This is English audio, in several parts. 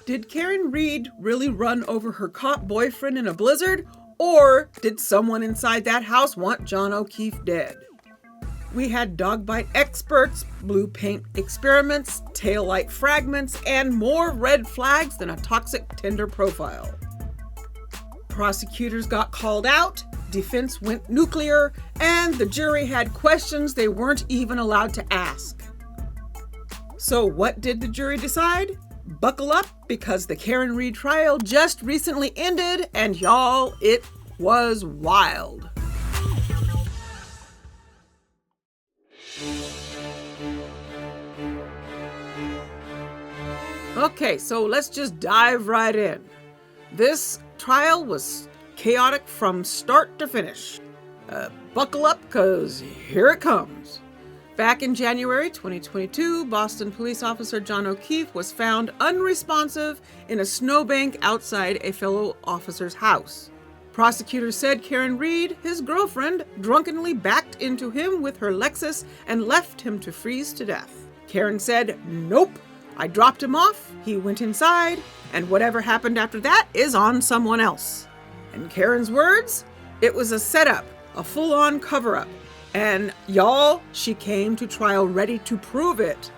Did Karen Reed really run over her cop boyfriend in a blizzard? Or did someone inside that house want John O'Keefe dead? We had dog bite experts, blue paint experiments, taillight fragments, and more red flags than a toxic Tinder profile. Prosecutors got called out, defense went nuclear, and the jury had questions they weren't even allowed to ask. So what did the jury decide? Buckle up, because the Karen Reed trial just recently ended, and y'all, it was wild. Okay, so let's just dive right in. This trial was chaotic from start to finish. Buckle up, because here it comes. Back in January 2022, Boston police officer John O'Keefe was found unresponsive in a snowbank outside a fellow officer's house. Prosecutors said Karen Reed, his girlfriend, drunkenly backed into him with her Lexus and left him to freeze to death. Karen said, "Nope, I dropped him off, he went inside, and whatever happened after that is on someone else." In Karen's words, it was a setup, a full-on cover-up. And y'all, she came to trial ready to prove it.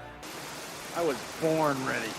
I was born ready.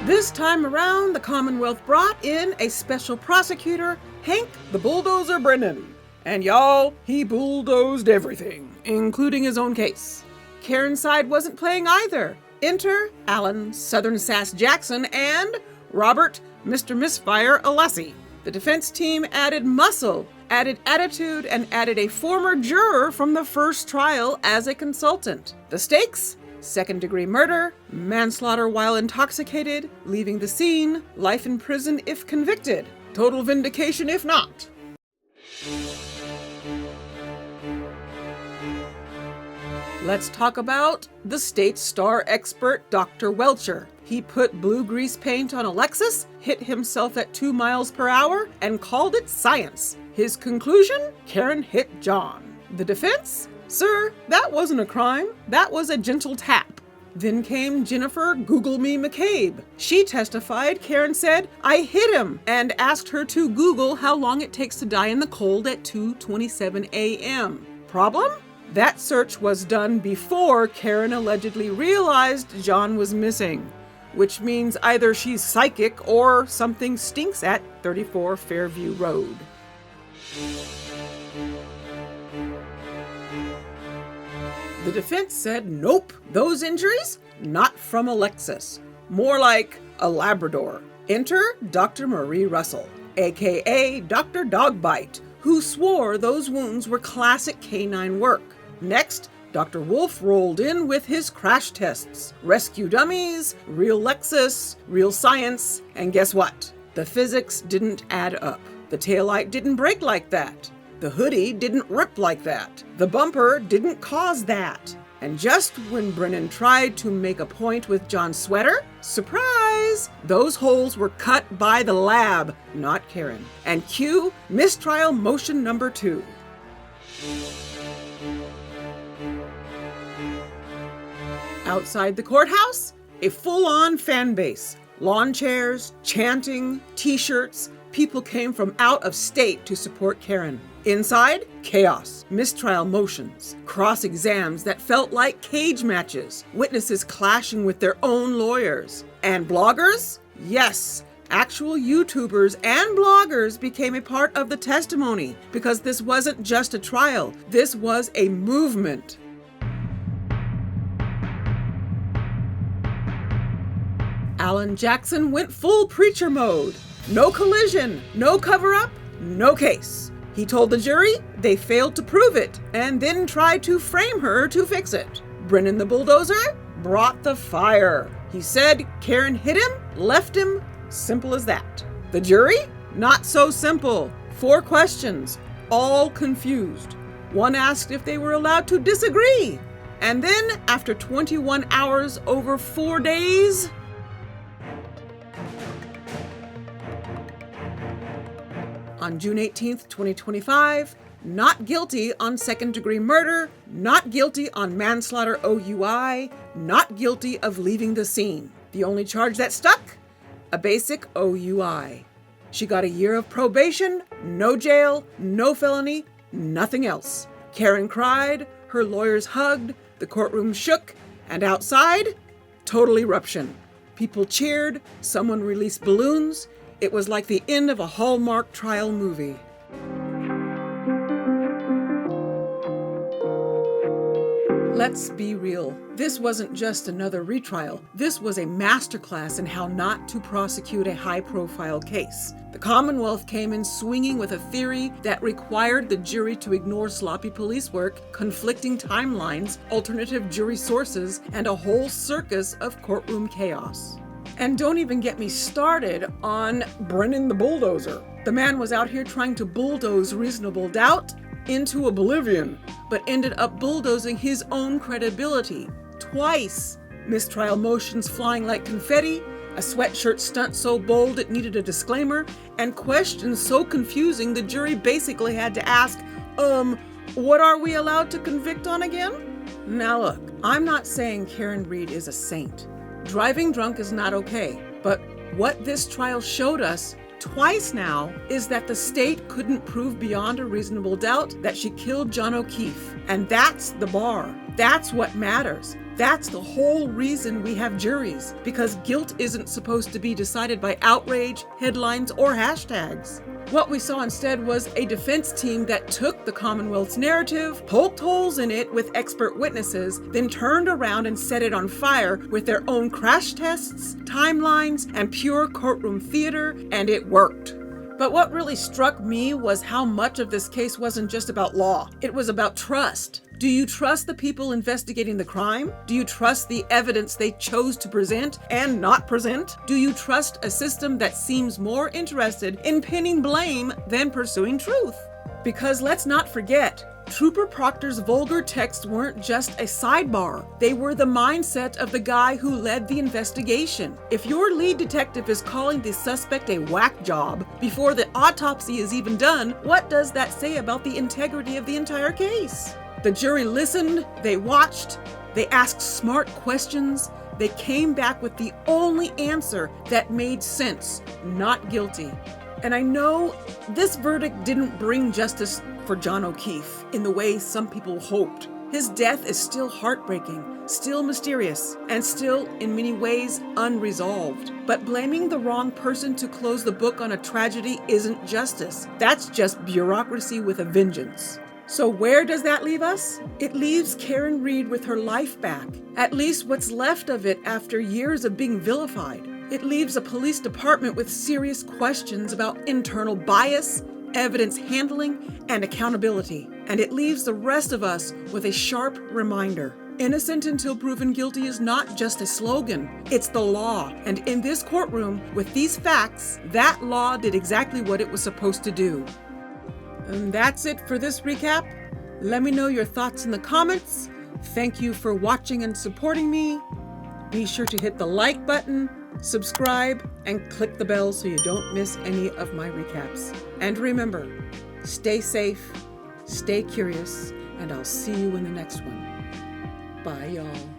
This time around, the Commonwealth brought in a special prosecutor, Hank the Bulldozer Brennan. And y'all, he bulldozed everything, including his own case. Karen's side wasn't playing either. Enter Alan Southern Sass Jackson and Robert Mr. Misfire Alessi. The defense team added muscle, added attitude, and added a former juror from the first trial as a consultant. The stakes? Second-degree murder, manslaughter while intoxicated, leaving the scene, life in prison if convicted, total vindication if not. Let's talk about the state's star expert, Dr. Welcher. He put blue grease paint on a Lexus, hit himself at 2 miles per hour, and called it science. His conclusion? Karen hit John. The defense? Sir, that wasn't a crime. That was a gentle tap. Then came Jennifer Google Me McCabe. She testified Karen said, "I hit him," and asked her to Google how long it takes to die in the cold at 2:27 a.m. Problem? That search was done before Karen allegedly realized John was missing, which means either she's psychic or something stinks at 34 Fairview Road. The defense said, nope, those injuries, not from a Lexus, more like a Labrador. Enter Dr. Marie Russell, aka Dr. Dogbite, who swore those wounds were classic canine work. Next, Dr. Wolf rolled in with his crash tests, rescue dummies, real Lexus, real science, and guess what? The physics didn't add up. The taillight didn't break like that. The hoodie didn't rip like that. The bumper didn't cause that. And just when Brennan tried to make a point with John's sweater, surprise! Those holes were cut by the lab, not Karen. And cue mistrial motion number 2. Outside the courthouse, a full-on fan base. Lawn chairs, chanting, t-shirts. People came from out of state to support Karen. Inside, chaos, mistrial motions, cross-exams that felt like cage matches, witnesses clashing with their own lawyers. And bloggers? Yes, actual YouTubers and bloggers became a part of the testimony because this wasn't just a trial, this was a movement. Alan Jackson went full preacher mode. No collision, no cover-up, no case. He told the jury they failed to prove it and then tried to frame her to fix it. Brennan the Bulldozer brought the fire. He said Karen hit him, left him, simple as that. The jury? Not so simple. 4 questions, all confused. One asked if they were allowed to disagree. And then, after 21 hours over 4 days, on June 18th, 2025, not guilty on second-degree murder, not guilty on manslaughter OUI, not guilty of leaving the scene. The only charge that stuck? A basic OUI. She got a year of probation, no jail, no felony, nothing else. Karen cried, her lawyers hugged, the courtroom shook, and outside, total eruption. People cheered, someone released balloons. It was like the end of a Hallmark trial movie. Let's be real. This wasn't just another retrial. This was a masterclass in how not to prosecute a high-profile case. The Commonwealth came in swinging with a theory that required the jury to ignore sloppy police work, conflicting timelines, alternative jury sources, and a whole circus of courtroom chaos. And don't even get me started on Brennan the bulldozer. The man was out here trying to bulldoze reasonable doubt into oblivion, but ended up bulldozing his own credibility. Twice. Mistrial motions flying like confetti, a sweatshirt stunt so bold it needed a disclaimer, and questions so confusing the jury basically had to ask, what are we allowed to convict on again? Now look, I'm not saying Karen Read is a saint. Driving drunk is not okay, but what this trial showed us twice now is that the state couldn't prove beyond a reasonable doubt that she killed John O'Keefe. And that's the bar. That's what matters. That's the whole reason we have juries, because guilt isn't supposed to be decided by outrage, headlines, or hashtags. What we saw instead was a defense team that took the Commonwealth's narrative, poked holes in it with expert witnesses, then turned around and set it on fire with their own crash tests, timelines, and pure courtroom theater, and it worked. But what really struck me was how much of this case wasn't just about law. It was about trust. Do you trust the people investigating the crime? Do you trust the evidence they chose to present and not present? Do you trust a system that seems more interested in pinning blame than pursuing truth? Because let's not forget, Trooper Proctor's vulgar texts weren't just a sidebar. They were the mindset of the guy who led the investigation. If your lead detective is calling the suspect a whack job before the autopsy is even done, what does that say about the integrity of the entire case? The jury listened, they watched, they asked smart questions, they came back with the only answer that made sense: not guilty. And I know this verdict didn't bring justice for John O'Keefe in the way some people hoped. His death is still heartbreaking, still mysterious, and still, in many ways, unresolved. But blaming the wrong person to close the book on a tragedy isn't justice. That's just bureaucracy with a vengeance. So where does that leave us? It leaves Karen Read with her life back, at least what's left of it after years of being vilified. It leaves a police department with serious questions about internal bias, evidence handling, and accountability. And it leaves the rest of us with a sharp reminder. Innocent until proven guilty is not just a slogan, it's the law. And in this courtroom, with these facts, that law did exactly what it was supposed to do. And that's it for this recap. Let me know your thoughts in the comments. Thank you for watching and supporting me. Be sure to hit the like button, subscribe, and click the bell so you don't miss any of my recaps. And remember, stay safe, stay curious, and I'll see you in the next one. Bye, y'all.